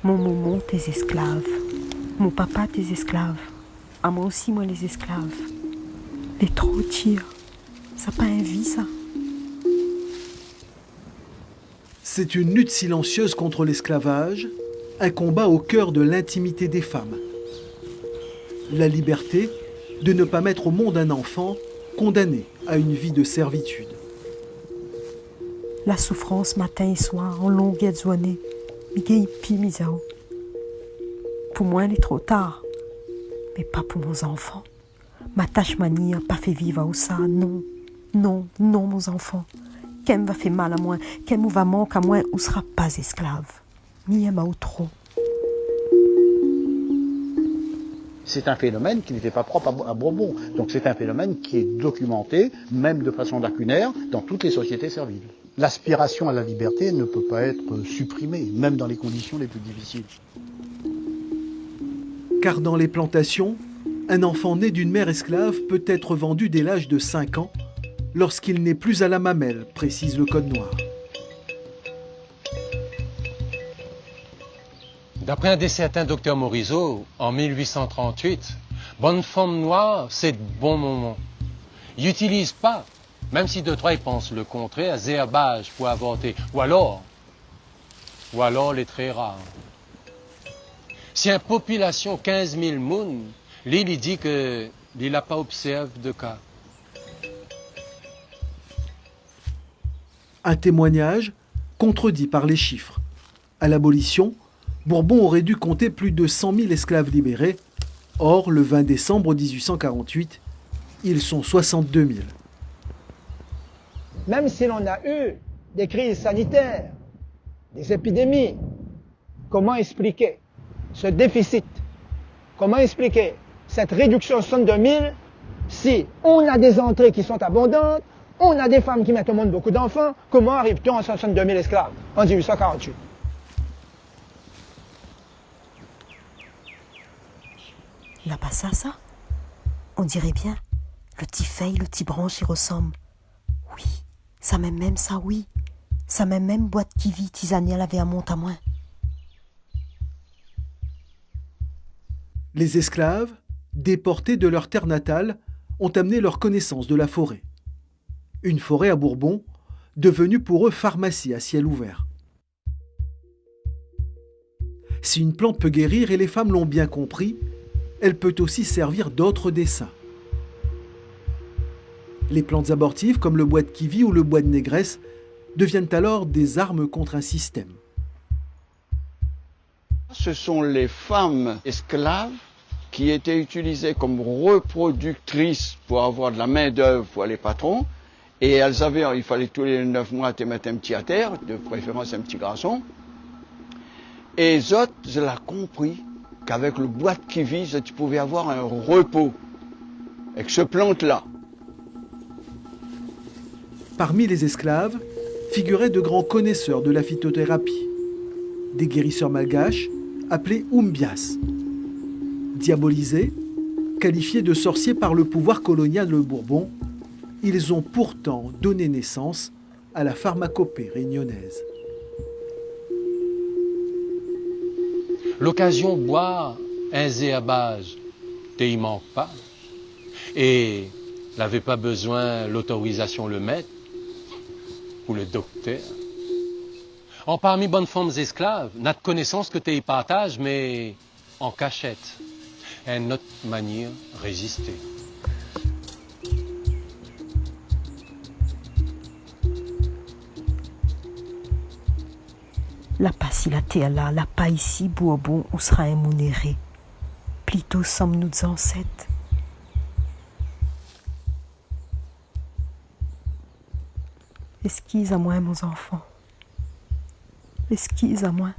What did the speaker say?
Mon maman, tes esclaves. Mon papa, tes esclaves. À moi aussi, moi, les esclaves. Les trop tirs. Ça pas un vie, ça. C'est une lutte silencieuse contre l'esclavage, un combat au cœur de l'intimité des femmes. La liberté de ne pas mettre au monde un enfant condamné à une vie de servitude. La souffrance matin et soir, en longuette journée, miguel pi misao. Pour moi, il est trop tard, mais pas pour mes enfants. Ma tâche manie pas fait vivre à ça, non, non, non, mes enfants. Qu'elle va faire mal à moi, qu'elle va manquer à moi, ou sera pas esclave. Ni à trop. C'est un phénomène qui n'était pas propre à Bourbon. Donc c'est un phénomène qui est documenté, même de façon lacunaire, dans toutes les sociétés serviles. L'aspiration à la liberté ne peut pas être supprimée, même dans les conditions les plus difficiles. Car dans les plantations, un enfant né d'une mère esclave peut être vendu dès l'âge de 5 ans, lorsqu'il n'est plus à la mamelle, précise le Code noir. D'après un certain docteur Morisot, en 1838, bonne femme noire, c'est de bon moment. Il n'utilise pas, même si de trois ils pensent le contraire, zéabage pour avorter. Ou alors les très rares. Si une population 15 000 mounes, l'île il dit que il n'a pas observé de cas. Un témoignage contredit par les chiffres. À l'abolition, Bourbon aurait dû compter plus de 100 000 esclaves libérés. Or, le 20 décembre 1848, ils sont 62 000. Même si l'on a eu des crises sanitaires, des épidémies, comment expliquer ce déficit? Comment expliquer cette réduction de 62 000 si on a des entrées qui sont abondantes, on a des femmes qui mettent au monde beaucoup d'enfants? Comment arrive-t-on à 62 000 esclaves en 1848? Là-bas ça, on dirait bien. Le petit feuille, le petit branche, il ressemble. Oui, ça même ça, oui. Ça même boîte qui vit, tisanière avait à monte à moins. Les esclaves, déportés de leur terre natale, ont amené leur connaissance de la forêt. Une forêt à Bourbon, devenue pour eux pharmacie à ciel ouvert. Si une plante peut guérir, et les femmes l'ont bien compris, elle peut aussi servir d'autres desseins. Les plantes abortives, comme le bois de kiwi ou le bois de négresse, deviennent alors des armes contre un système. Ce sont les femmes esclaves qui étaient utilisées comme reproductrices pour avoir de la main-d'œuvre pour les patrons. Et elles avaient, il fallait tous les 9 mois te mettre un petit à terre, de préférence un petit garçon. Et les autres, je l'ai compris qu'avec le bois de kiwi, tu pouvais avoir un repos avec ce plante-là. Parmi les esclaves figuraient de grands connaisseurs de la phytothérapie, des guérisseurs malgaches appelés Oumbias. Diabolisés, qualifiés de sorciers par le pouvoir colonial de Bourbon, ils ont pourtant donné naissance à la pharmacopée réunionnaise. L'occasion de boire un zéabage, il manque pas. Et n'avait pas besoin l'autorisation le maître ou le docteur. En parmi bonnes femmes esclaves, n'a de connaissance que t'es partage, mais en cachette. Une autre manière résister. La pas si la terre là, la pas ici, Bourbon, où sera rémunéré. Plutôt sommes-nous des ancêtres. Esquisse à moi, mon enfant. Esquisse à moi.